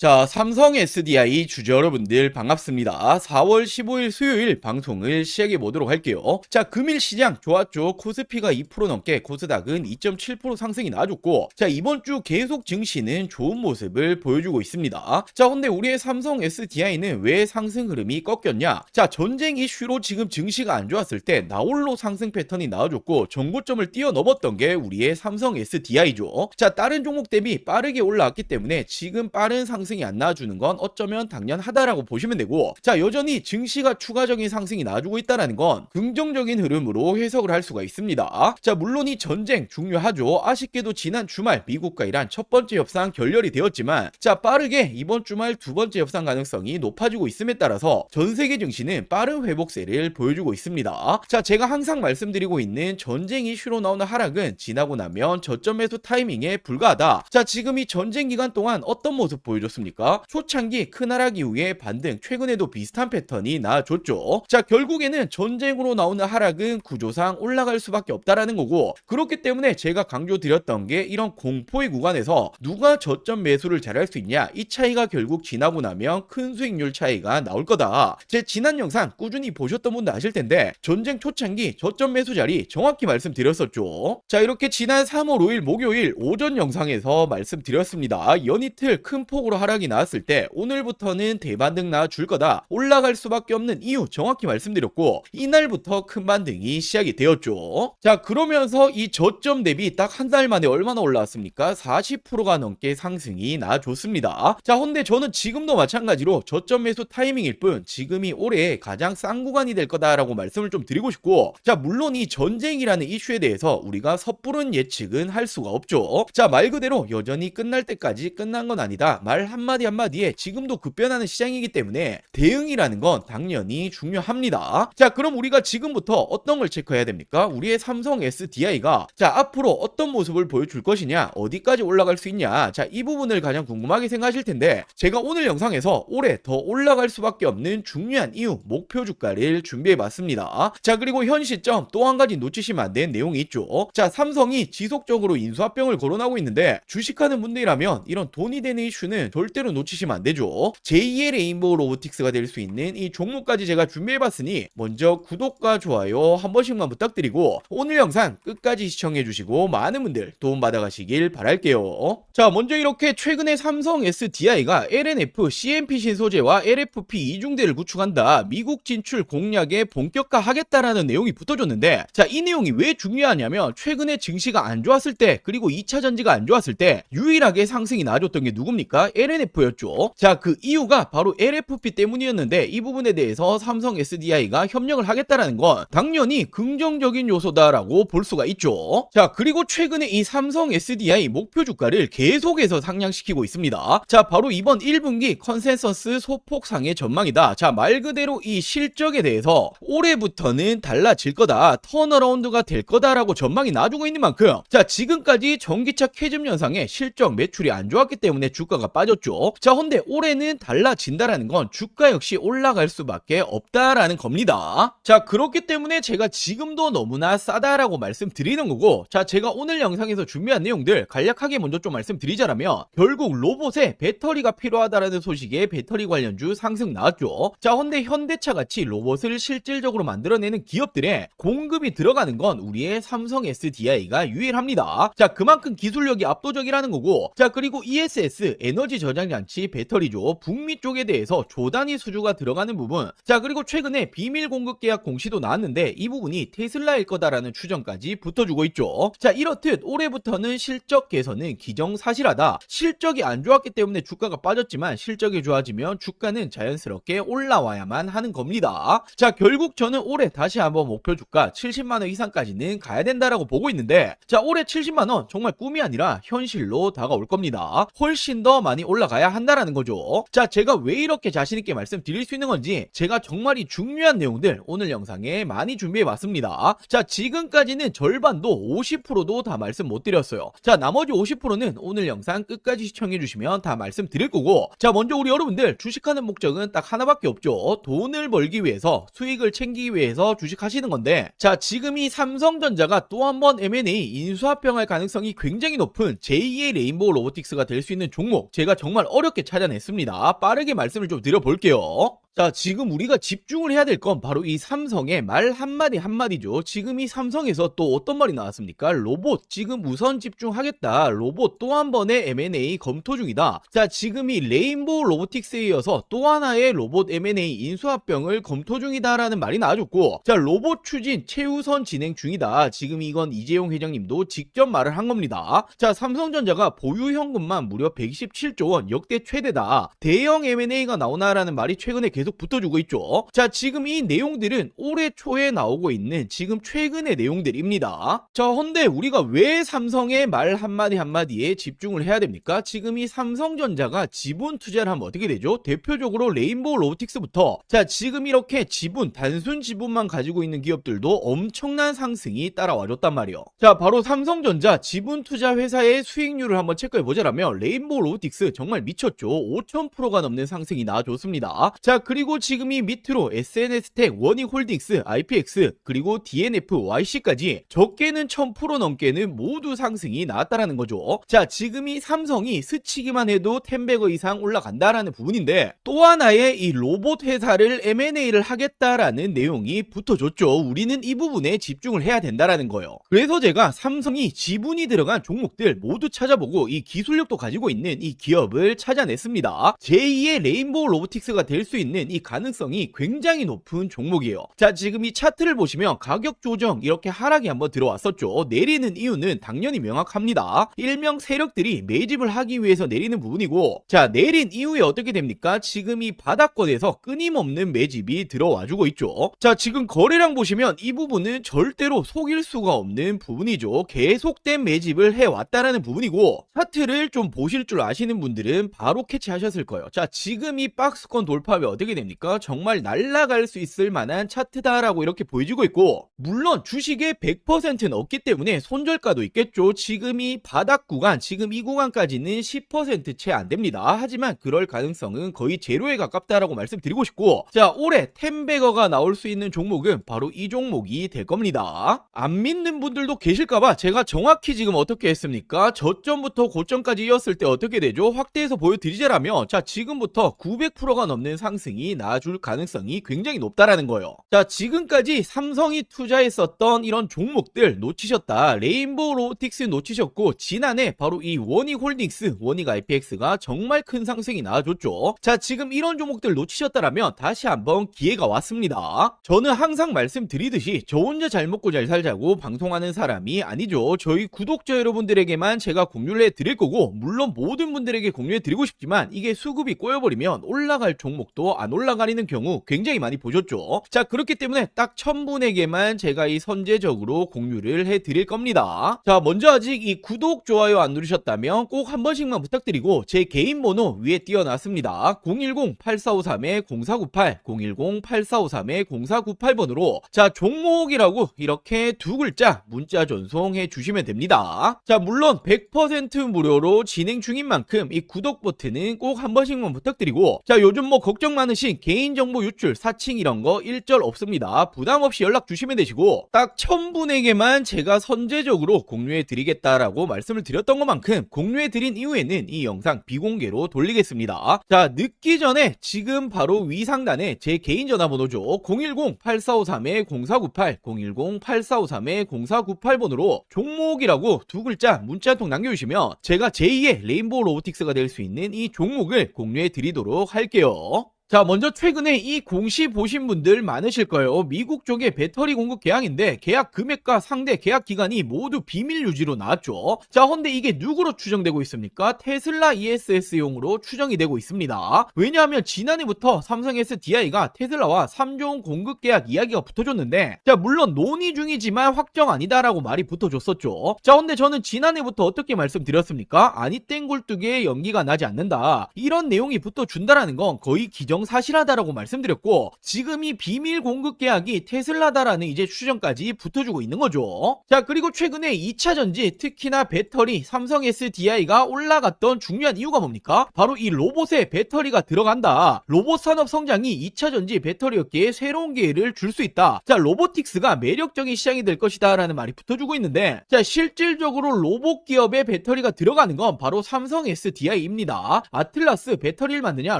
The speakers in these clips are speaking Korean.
자, 삼성 SDI 주주 여러분들 반갑습니다. 4월 15일 수요일 방송을 시작해 보도록 할게요. 자, 금일 시장 좋았죠. 코스피가 2% 넘게, 코스닥은 2.7% 상승이 나와줬고, 자, 이번 주 계속 증시는 좋은 모습을 보여주고 있습니다. 자, 근데 우리의 삼성 SDI는 왜 상승 흐름이 꺾였냐? 자, 전쟁 이슈로 지금 증시가 안 좋았을 때 나홀로 상승 패턴이 나와줬고, 전고점을 뛰어넘었던 게 우리의 삼성 SDI죠. 자, 다른 종목 대비 빠르게 올라왔기 때문에 지금 빠른 상승이 안 나와주는 건 어쩌면 당연하다라고 보시면 되고, 자, 여전히 증시가 추가적인 상승이 나와주고 있다는 건 긍정적인 흐름으로 해석을 할 수가 있습니다. 자, 물론 이 전쟁 중요하죠. 아쉽게도 지난 주말 미국과 이란 첫 번째 협상 결렬이 되었지만, 자, 빠르게 이번 주말 두 번째 협상 가능성이 높아지고 있음에 따라서 전 세계 증시는 빠른 회복세를 보여주고 있습니다. 자, 제가 항상 말씀드리고 있는 전쟁 이슈로 나오는 하락은 지나고 나면 저점 매수 타이밍에 불과하다. 자, 지금 이 전쟁 기간 동안 어떤 모습 보여줬습니까? 초창기 큰 하락 이후에 반등, 최근에도 비슷한 패턴이 나와줬죠. 자, 결국에는 전쟁으로 나오는 하락은 구조상 올라갈 수밖에 없다라는 거고, 그렇기 때문에 제가 강조드렸던 게 이런 공포의 구간에서 누가 저점 매수를 잘할 수 있냐, 이 차이가 결국 지나고 나면 큰 수익률 차이가 나올 거다. 제 지난 영상 꾸준히 보셨던 분도 아실 텐데 전쟁 초창기 저점 매수 자리 정확히 말씀드렸었죠. 자, 이렇게 지난 3월 5일 목요일 오전 영상에서 말씀드렸습니다. 연이틀 큰 폭으로 하락이 나왔을 때 오늘부터는 대반등 나와줄 거다, 올라갈 수밖에 없는 이유 정확히 말씀드렸고, 이날부터 큰 반등이 시작이 되었죠. 자, 그러면서 이 저점 대비 딱 한 달 만에 얼마나 올라왔습니까? 40%가 넘게 상승이 나와줬습니다. 자, 근데 저는 지금도 마찬가지로 저점 매수 타이밍일 뿐 지금이 올해 가장 싼 구간이 될 거다라고 말씀을 좀 드리고 싶고, 자, 물론 이 전쟁이라는 이슈에 대해서 우리가 섣부른 예측은 할 수가 없죠. 자, 말 그대로 여전히 끝날 때까지 끝난 건 아니다, 말 한마디 한마디에 지금도 급변하는 시장이기 때문에 대응이라는 건 당연히 중요합니다. 자, 그럼 우리가 지금부터 어떤 걸 체크해야 됩니까? 우리의 삼성 SDI가 자, 앞으로 어떤 모습을 보여줄 것이냐, 어디까지 올라갈 수 있냐, 자, 이 부분을 가장 궁금하게 생각하실 텐데, 제가 오늘 영상에서 올해 더 올라갈 수밖에 없는 중요한 이유, 목표 주가를 준비해 봤습니다. 자, 그리고 현 시점 또 한 가지 놓치시면 안 되는 내용이 있죠. 자, 삼성이 지속적으로 인수합병을 거론하고 있는데, 주식하는 분들이라면 이런 돈이 되는 이슈는 절대로 놓치시면 안 되죠. 제2의 레인보우 로보틱스가 될 수 있는 이 종목까지 제가 준비해봤으니 먼저 구독과 좋아요 한 번씩만 부탁드리고 오늘 영상 끝까지 시청해주시고 많은 분들 도움받아 가시길 바랄게요. 자, 먼저 이렇게 최근에 삼성 SDI가 LNF, CMP 신소재와 LFP 이중대를 구축한다, 미국 진출 공략에 본격화하겠다라는 내용이 붙어줬는데, 자, 이 내용이 왜 중요하냐면 최근에 증시가 안 좋았을 때, 그리고 2차 전지가 안 좋았을 때 유일하게 상승이 나와줬던 게 누굽니까? LNF였죠. 자, 그 이유가 바로 LFP 때문이었는데, 이 부분에 대해서 삼성 SDI가 협력을 하겠다라는 건 당연히 긍정적인 요소다라고 볼 수가 있죠. 자, 그리고 최근에 이 삼성 SDI 목표 주가를 계속해서 상향시키고 있습니다. 자, 바로 이번 1분기 컨센서스 소폭상의 전망이다. 자, 말 그대로 이 실적에 대해서 올해부터는 달라질 거다, 턴어라운드가 될 거다라고 전망이 나와주고 있는 만큼, 자, 지금까지 전기차 캐즘 현상에 실적 매출이 안 좋았기 때문에 주가가 빠졌죠. 자, 근데 올해는 달라진다라는 건 주가 역시 올라갈 수밖에 없다라는 겁니다. 자, 그렇기 때문에 제가 지금도 너무나 싸다라고 말씀드리는 거고, 자, 제가 오늘 영상에서 준비한 내용들 간략하게 먼저 좀 말씀드리자면, 결국 로봇에 배터리가 필요하다라는 소식에 배터리 관련주 상승 나왔죠. 자, 근데 현대차 같이 로봇을 실질적으로 만들어내는 기업들의 공급이 들어가는 건 우리의 삼성 SDI가 유일합니다. 자, 그만큼 기술력이 압도적이라는 거고, 자, 그리고 ESS 에너지 저장 장치 배터리죠. 북미 쪽에 대해서 조단위 수주가 들어가는 부분, 자, 그리고 최근에 비밀 공급 계약 공시도 나왔는데 이 부분이 테슬라일 거다라는 추정까지 붙어주고 있죠. 자, 이렇듯 올해부터는 실적 개선은 기정사실하다. 실적이 안 좋았기 때문에 주가가 빠졌지만 실적이 좋아지면 주가는 자연스럽게 올라와야만 하는 겁니다. 자, 결국 저는 올해 다시 한번 목표 주가 70만원 이상까지는 가야 된다라고 보고 있는데, 자, 올해 70만원 정말 꿈이 아니라 현실로 다가올 겁니다. 훨씬 더 많이 올라가야 한다라는 거죠. 자, 제가 왜 이렇게 자신있게 말씀드릴 수 있는 건지, 제가 정말 이 중요한 내용들 오늘 영상에 많이 준비해봤습니다. 자, 지금까지는 절반도 50%도 다 말씀 못 드렸어요. 자, 나머지 50%는 오늘 영상 끝까지 시청해주시면 다 말씀드릴 거고, 자, 먼저 우리 여러분들 주식하는 목적은 딱 하나밖에 없죠. 돈을 벌기 위해서, 수익을 챙기기 위해서 주식하시는 건데, 자, 지금 이 삼성전자가 또 한 번 M&A 인수합병할 가능성이 굉장히 높은 제2의 레인보우 로보틱스가 될 수 있는 종목, 제가 정말 정말 어렵게 찾아냈습니다. 빠르게 말씀을 좀 드려볼게요. 자, 지금 우리가 집중을 해야 될 건 바로 이 삼성의 말 한마디 한마디죠. 지금 이 삼성에서 또 어떤 말이 나왔습니까? 로봇 지금 우선 집중하겠다. 로봇 또 한 번의 M&A 검토 중이다. 자, 지금 이 레인보우 로보틱스에 이어서 또 하나의 로봇 M&A 인수합병을 검토 중이다라는 말이 나와줬고, 자, 로봇 추진 최우선 진행 중이다. 지금 이건 이재용 회장님도 직접 말을 한 겁니다. 자, 삼성전자가 보유 현금만 무려 127조 원, 역대 최대다. 대형 M&A가 나오나라는 말이 최근에 계속 붙어주고 있죠. 자, 지금 이 내용들은 올해 초에 나오고 있는 지금 최근의 내용들입니다. 자, 헌데 우리가 왜 삼성의 말 한마디 한마디에 집중을 해야 됩니까? 지금 이 삼성전자가 지분 투자를 하면 어떻게 되죠? 대표적으로 레인보우 로보틱스부터, 자, 지금 이렇게 지분, 단순 지분만 가지고 있는 기업들도 엄청난 상승이 따라와줬단 말이에요. 자, 바로 삼성전자 지분 투자 회사의 수익률을 한번 체크해보자라면 레인보우 로보틱스 정말 미쳤죠. 5000%가 넘는 상승이 나와줬습니다. 자, 그리고 지금 이 밑으로 SNS텍, 원익홀딩스, IPX, 그리고 DNF, YC까지 적게는 1000% 넘게는 모두 상승이 나왔다라는 거죠. 자, 지금 이 삼성이 스치기만 해도 10배거 이상 올라간다라는 부분인데, 또 하나의 이 로봇 회사를 M&A를 하겠다라는 내용이 붙어줬죠. 우리는 이 부분에 집중을 해야 된다라는 거예요. 그래서 제가 삼성이 지분이 들어간 종목들 모두 찾아보고 이 기술력도 가지고 있는 이 기업을 찾아냈습니다. 제2의 레인보우 로보틱스가 될 수 있는 이 가능성이 굉장히 높은 종목이에요. 자, 지금 이 차트를 보시면 가격 조정 이렇게 하락이 한번 들어왔었죠. 내리는 이유는 당연히 명확합니다. 일명 세력들이 매집을 하기 위해서 내리는 부분이고, 자, 내린 이후에 어떻게 됩니까? 지금 이 바닥권에서 끊임없는 매집이 들어와주고 있죠. 자, 지금 거래량 보시면 이 부분은 절대로 속일 수가 없는 부분이죠. 계속된 매집을 해왔다라는 부분이고, 차트를 좀 보실 줄 아시는 분들은 바로 캐치하셨을 거예요. 자, 지금 이 박스권 돌파 왜 어떻게 됩니까? 정말 날아갈 수 있을 만한 차트다라고 이렇게 보여지고 있고, 물론 주식의 100%는 없기 때문에 손절가도 있겠죠. 지금 이 바닥 구간, 지금 이 구간까지는 10% 채 안 됩니다. 하지만 그럴 가능성은 거의 제로에 가깝다라고 말씀드리고 싶고, 자, 올해 10배거가 나올 수 있는 종목은 바로 이 종목이 될 겁니다. 안 믿는 분들도 계실까봐 제가 정확히 지금 어떻게 했습니까? 저점부터 고점까지 이었을 때 어떻게 되죠? 확대해서 보여드리자라면, 자, 지금부터 900%가 넘는 상승이 나와줄 가능성이 굉장히 높다라는 거예요. 자, 지금까지 삼성이 투자했었던 이런 종목들 놓치셨다. 레인보우 로보틱스 놓치셨고, 지난해 바로 이 원익홀딩스, 원익 IPX가 정말 큰 상승이 나와줬죠. 자, 지금 이런 종목들 놓치셨다라면 다시 한번 기회가 왔습니다. 저는 항상 말씀드리듯이 저 혼자 잘 먹고 잘 살자고 방송하는 사람이 아니죠. 저희 구독자 여러분들에게만 제가 공유를 해드릴 거고, 물론 모든 분들에게 공유해드리고 싶지만 이게 수급이 꼬여버리면 올라갈 종목도 안 올라가리는 경우 굉장히 많이 보셨죠. 자, 그렇기 때문에 딱 1000분에게만 제가 이 선제적으로 공유를 해드릴 겁니다. 자, 먼저 아직 이 구독, 좋아요 안 누르셨다면 꼭 한 번씩만 부탁드리고, 제 개인 번호 위에 띄워놨습니다. 010-8453-0498, 010-8453-0498번으로 자, 종목이라고 이렇게 두 글자 문자 전송해 주시면 됩니다. 자, 물론 100% 무료로 진행 중인 만큼 이 구독 버튼은 꼭 한 번씩만 부탁드리고, 자, 요즘 뭐 걱정 많으신 개인정보 유출, 사칭 이런 거 일절 없습니다. 부담 없이 연락 주시면 되시고, 딱 1000분에게만 제가 선제적으로 공유해 드리겠다라고 말씀을 드렸던 것만큼 공유해 드린 이후에는 이 영상 비공개로 돌리겠습니다. 자, 늦기 전에 지금 바로 위 상단에 제 개인 전화번호죠. 010-8453-0498, 010-8453-0498번으로 종목이라고 두 글자 문자 한 통 남겨주시면 제가 제2의 레인보우 로보틱스가 될 수 있는 이 종목을 공유해 드리도록 할게요. 자, 먼저 최근에 이 공시 보신 분들 많으실 거예요. 미국 쪽의 배터리 공급 계약인데 계약 금액과 상대 계약 기간이 모두 비밀 유지로 나왔죠. 자, 근데 이게 누구로 추정되고 있습니까? 테슬라 ESS용으로 추정이 되고 있습니다. 왜냐하면 지난해부터 삼성 SDI가 테슬라와 3종 공급 계약 이야기가 붙어줬는데, 자, 물론 논의 중이지만 확정 아니다라고 말이 붙어줬었죠. 자, 근데 저는 지난해부터 어떻게 말씀드렸습니까? 아니 땡 굴뚝에 연기가 나지 않는다. 이런 내용이 붙어준다라는 건 거의 기정 기정사실하다라고 말씀드렸고, 지금 이 비밀 공급 계약이 테슬라다라는 이제 추정까지 붙어주고 있는 거죠. 자, 그리고 최근에 2차 전지, 특히나 배터리, 삼성 SDI가 올라갔던 중요한 이유가 뭡니까? 바로 이 로봇에 배터리가 들어간다. 로봇 산업 성장이 2차 전지 배터리 업계에 새로운 기회를 줄 수 있다. 자, 로보틱스가 매력적인 시장이 될 것이다 라는 말이 붙어주고 있는데, 자, 실질적으로 로봇 기업에 배터리가 들어가는 건 바로 삼성 SDI입니다. 아틀라스 배터리를 만드냐?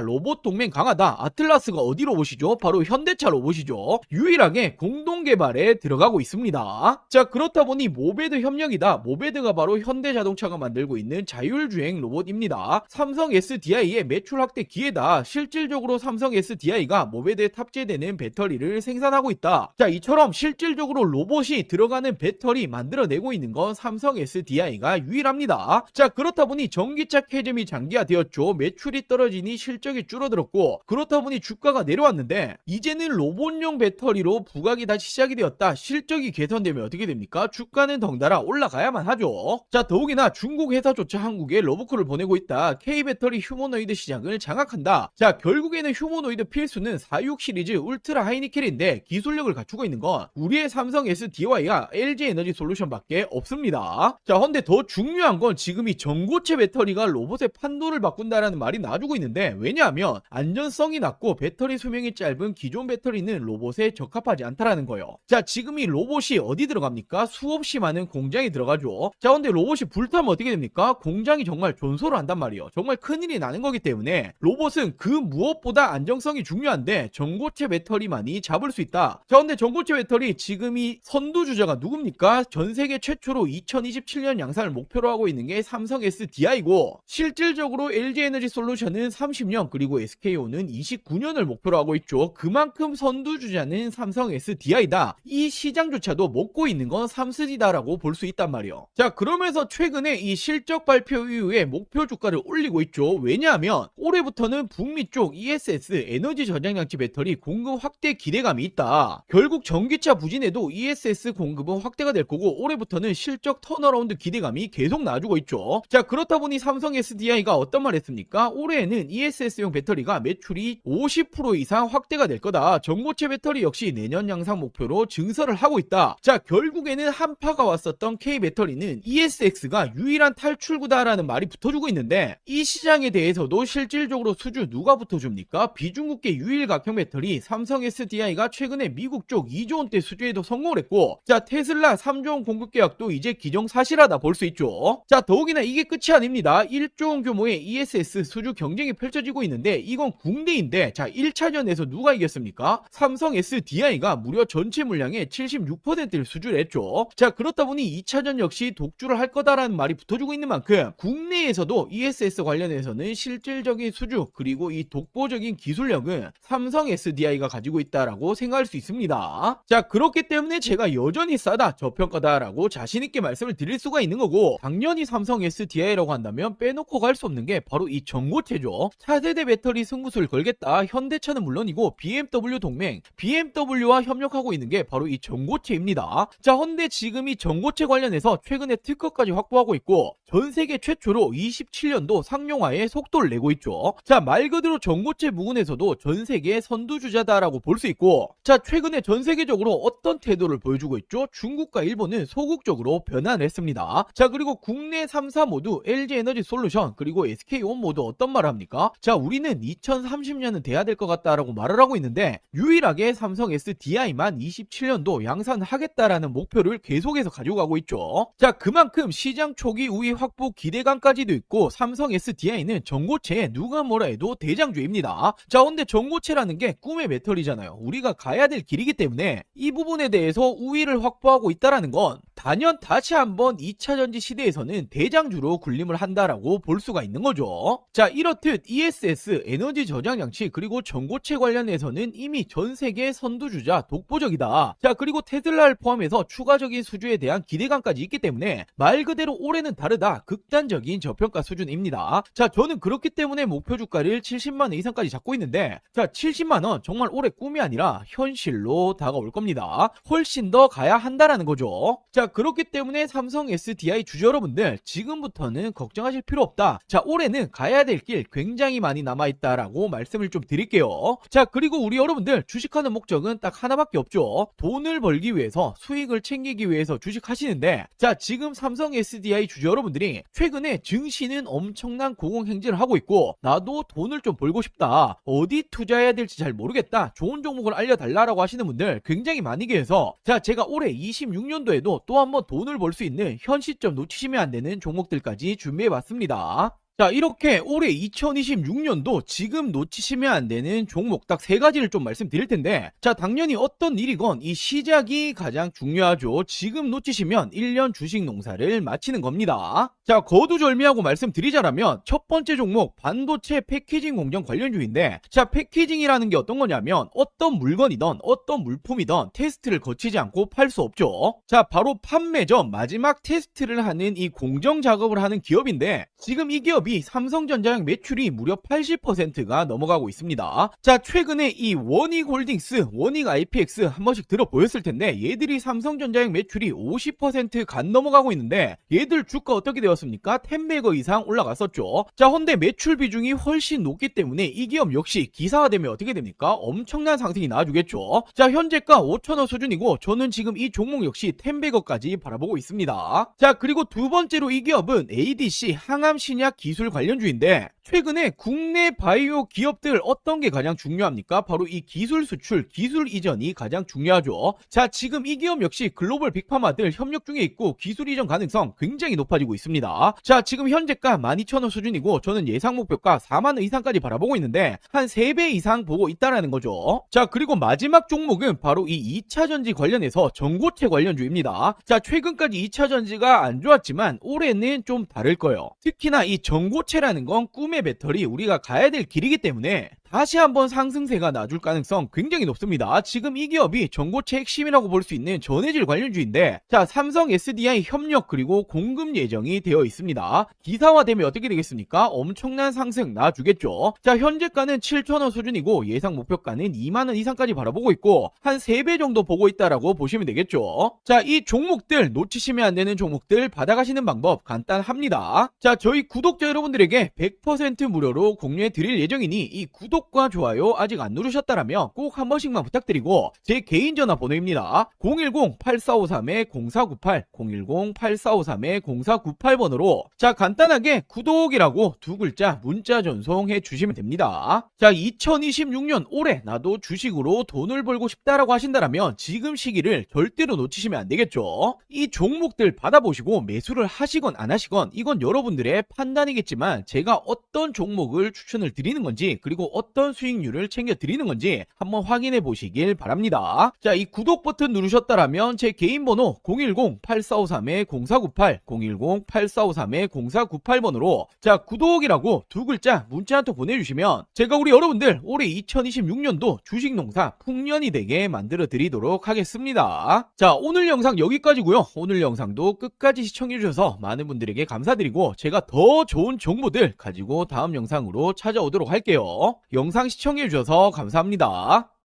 로봇 동맹 강하다. 아틀라스가 어디 로봇이죠? 바로 현대차 로봇이죠. 유일하게 공동 개발에 들어가고 있습니다. 자, 그렇다 보니 모베드 협력이다. 모베드가 바로 현대자동차가 만들고 있는 자율주행 로봇입니다. 삼성 SDI의 매출 확대 기회다. 실질적으로 삼성 SDI가 모베드에 탑재되는 배터리를 생산하고 있다. 자, 이처럼 실질적으로 로봇이 들어가는 배터리 만들어내고 있는 건 삼성 SDI가 유일합니다. 자, 그렇다 보니 전기차 캐즘이 장기화되었죠. 매출이 떨어지니 실적이 줄어들었고, 그렇다 보니 주가가 내려왔는데, 이제는 로봇용 배터리로 부각이 다시 시작이 되었다. 실적이 개선되면 어떻게 됩니까? 주가는 덩달아 올라가야만 하죠. 자, 더욱이나 중국 회사조차 한국에 러브콜을 보내고 있다. K배터리 휴머노이드 시장을 장악한다. 자, 결국에는 휴머노이드 필수는 46 시리즈 울트라 하이니켈인데, 기술력을 갖추고 있는 건 우리의 삼성 SDI와 LG 에너지 솔루션밖에 없습니다. 자, 근데 더 중요한 건 지금 이 전고체 배터리가 로봇의 판도를 바꾼다라는 말이 나와주고 있는데, 왜냐하면 안전성이 낮고 배터리 수명이 짧은 기존 배터리는 로봇에 적합하지 않다라는 거예요. 자, 지금 이 로봇이 어디 들어갑니까? 수없이 많은 공장이 들어가죠. 자, 근데 로봇이 불타면 어떻게 됩니까? 공장이 정말 존소를 한단 말이에요. 정말 큰일이 나는 거기 때문에 로봇은 그 무엇보다 안정성이 중요한데 전고체 배터리만이 잡을 수 있다. 자, 근데 전고체 배터리 지금 이 선두주자가 누굽니까? 전 세계 최초로 2027년 양산을 목표로 하고 있는 게 삼성 SDI고, 실질적으로 LG 에너지 솔루션은 30년, 그리고 SK온은 29년을 목표로 하고 있죠. 그만큼 선두주자는 삼성 SDI다. 이 시장조차도 먹고 있는 건 삼성이다라고 볼 수 있단 말이에요. 자, 그러면서 최근에 이 실적 발표 이후에 목표 주가를 올리고 있죠. 왜냐하면 올해부터는 북미 쪽 ESS 에너지 저장장치 배터리 공급 확대 기대감이 있다. 결국 전기차 부진에도 ESS 공급은 확대가 될 거고, 올해부터는 실적 턴어라운드 기대감이 계속 나와주고 있죠. 자, 그렇다 보니 삼성 SDI가 어떤 말 했습니까? 올해에는 ESS용 배터리가 매출이 50% 이상 확대가 될 거다. 전고체 배터리 역시 내년 양상 목표로 증설을 하고 있다. 자, 결국에는 한파가 왔었던 K배터리는 ESX가 유일한 탈출구다라는 말이 붙어주고 있는데, 이 시장에 대해서도 실질적으로 수주 누가 붙어줍니까? 비중국계 유일 각형 배터리 삼성 SDI가 최근에 미국 쪽 2조 원대 수주에도 성공을 했고, 자, 테슬라 3조 원 공급 계약도 이제 기정사실하다 볼 수 있죠. 자, 더욱이나 이게 끝이 아닙니다. 1조 원 규모의 ESS 수주 경쟁이 펼쳐지고 있는데, 이건 국내인데, 자, 1차전에서 누가 이겼습니까? 삼성 SDI가 무려 전체 물량의 76%를 수주를 했죠. 자, 그렇다 보니 2차전 역시 독주를 할 거다라는 말이 붙어주고 있는 만큼 국내에서도 ESS 관련해서는 실질적인 수주, 그리고 이 독보적인 기술력은 삼성 SDI가 가지고 있다라고 생각할 수 있습니다. 자, 그렇기 때문에 제가 여전히 싸다, 저평가다라고 자신있게 말씀을 드릴 수가 있는 거고, 당연히 삼성 SDI라고 한다면 빼놓고 갈 수 없는 게 바로 이 전고체죠. 차세대 배터리 승부수를 걸겠다. 현대차는 물론이고 BMW 동맹, BMW와 협력하고 있는 게 바로 이 전고체입니다. 자, 헌데 지금 이 전고체 관련해서 최근에 특허까지 확보하고 있고, 전 세계 최초로 27년도 상용화에 속도를 내고 있죠. 자, 말 그대로 전고체 부분에서도 전 세계 선두주자다라고 볼 수 있고, 자, 최근에 전 세계적으로 어떤 태도를 보여주고 있죠? 중국과 일본은 소극적으로 변환을 했습니다. 자, 그리고 국내 3사 모두 LG 에너지 솔루션 그리고 SK온 모두 어떤 말을 합니까? 자, 우리는 2030년은 돼야 될 것 같다라고 말을 하고 있는데, 유일하게 삼성 SDI만 27년도 양산하겠다라는 목표를 계속해서 가지고 가고 있죠. 자, 그만큼 시장 초기 우위 확보 기대감까지도 있고, 삼성 SDI는 전고체에 누가 뭐라 해도 대장주입니다. 자, 근데 전고체라는 게 꿈의 배터리잖아요. 우리가 가야 될 길이기 때문에 이 부분에 대해서 우위를 확보하고 있다라는 건 단연 다시 한번 2차 전지 시대에서는 대장주로 군림을 한다라고 볼 수가 있는 거죠. 자, 이렇듯 ESS 에너지 저장 장치 그리고 전고체 관련해서는 이미 전 세계 선두주자 독보적이다. 자, 그리고 테슬라를 포함해서 추가적인 수주에 대한 기대감까지 있기 때문에 말 그대로 올해는 다르다, 극단적인 저평가 수준입니다. 자, 저는 그렇기 때문에 목표 주가를 70만원 이상까지 잡고 있는데, 자, 70만원 정말 올해 꿈이 아니라 현실로 다가올 겁니다. 훨씬 더 가야 한다라는 거죠. 자, 그렇기 때문에 삼성 SDI 주주 여러분들 지금부터는 걱정하실 필요 없다. 자, 올해는 가야 될 길 굉장히 많이 남아있다라고 말씀을 좀 드릴게요. 자, 그리고 우리 여러분들 주식하는 목적은 딱 하나밖에 없죠. 돈을 벌기 위해서, 수익을 챙기기 위해서 주식하시는데, 자, 지금 삼성 SDI 주주 여러분들이 최근에 증시는 엄청난 고공행진을 하고 있고, 나도 돈을 좀 벌고 싶다, 어디 투자해야 될지 잘 모르겠다, 좋은 종목을 알려달라고 하시는 분들 굉장히 많이 계셔서, 자, 제가 올해 26년도에도 또 한번 돈을 벌 수 있는 현 시점 놓치시면 안 되는 종목들까지 준비해봤습니다. 자, 이렇게 올해 2026년도 지금 놓치시면 안 되는 종목 딱 3가지를 좀 말씀드릴 텐데, 자, 당연히 어떤 일이건 이 시작이 가장 중요하죠. 지금 놓치시면 1년 주식 농사를 마치는 겁니다. 자, 거두절미하고 말씀드리자라면 첫 번째 종목 반도체 패키징 공정 관련주인데, 자, 패키징이라는 게 어떤 거냐면 어떤 물건이든 어떤 물품이든 테스트를 거치지 않고 팔 수 없죠. 자, 바로 판매 전 마지막 테스트를 하는 이 공정 작업을 하는 기업인데, 지금 이 기업이 삼성전자의 매출이 무려 80%가 넘어가고 있습니다. 자, 최근에 이 원익홀딩스, 원익 IPX 한 번씩 들어보였을 텐데, 얘들이 삼성전자의 매출이 50% 간 넘어가고 있는데, 얘들 주가 어떻게 되었습니까? 10배거 이상 올라갔었죠. 자, 헌데 매출 비중이 훨씬 높기 때문에 이 기업 역시 기사화되면 어떻게 됩니까? 엄청난 상승이 나와주겠죠. 자, 현재가 5,000원 수준이고, 저는 지금 이 종목 역시 10배거까지 바라보고 있습니다. 자, 그리고 두 번째로 이 기업은 ADC 항암신약 기술 관련주인데, 최근에 국내 바이오 기업들 어떤 게 가장 중요합니까? 바로 이 기술 수출, 기술 이전이 가장 중요하죠. 자, 지금 이 기업 역시 글로벌 빅파마들 협력 중에 있고 기술 이전 가능성 굉장히 높아지고 있습니다. 자, 지금 현재가 12,000원 수준이고, 저는 예상 목표가 4만원 이상까지 바라보고 있는데 한 3배 이상 보고 있다라는 거죠. 자, 그리고 마지막 종목은 바로 이 2차전지 관련해서 전고체 관련주입니다. 자, 최근까지 2차전지가 안 좋았지만 올해는 좀 다를 거예요. 특히나 이 전고체라는 건 꿈의 배터리, 우리가 가야 될 길이기 때문에 다시 한번 상승세가 나줄 가능성 굉장히 높습니다. 지금 이 기업이 전고체 핵심이라고 볼 수 있는 전해질 관련주인데, 자, 삼성 SDI 협력 그리고 공급 예정이 되어 있습니다. 기사화되면 어떻게 되겠습니까? 엄청난 상승 나주겠죠. 자, 현재가는 7,000원 수준이고 예상 목표가는 2만원 이상까지 바라보고 있고, 한 3배 정도 보고 있다라고 보시면 되겠죠. 자, 이 종목들 놓치시면 안 되는 종목들 받아가시는 방법 간단합니다. 자, 저희 구독자 여러분들에게 100% 무료로 공유해 드릴 예정이니 이 구독과 좋아요 아직 안 누르셨다라면 꼭 한 번씩만 부탁드리고, 제 개인 전화번호입니다. 010-8453-0498, 010-8453-0498번으로 자, 간단하게 구독이라고 두 글자 문자 전송해 주시면 됩니다. 자, 2026년 올해 나도 주식으로 돈을 벌고 싶다라고 하신다라면 지금 시기를 절대로 놓치시면 안 되겠죠. 이 종목들 받아보시고 매수를 하시건 안 하시건 이건 여러분들의 판단이겠지만, 제가 어떤 종목을 추천을 드리는 건지, 그리고 어떤 수익률을 챙겨 드리는 건지 한번 확인해 보시길 바랍니다. 자, 이 구독 버튼 누르셨다라면 제 개인 번호 010-8453-0498, 010-8453-0498번으로 자, 구독이라고 두 글자 문자 한 통 보내주시면 제가 우리 여러분들 올해 2026년도 주식농사 풍년이 되게 만들어 드리도록 하겠습니다. 자, 오늘 영상 여기까지고요. 오늘 영상도 끝까지 시청해 주셔서 많은 분들에게 감사드리고, 제가 더 좋은 정보들 가지고 다음 영상으로 찾아오도록 할게요. 영상 시청해 주셔서 감사합니다.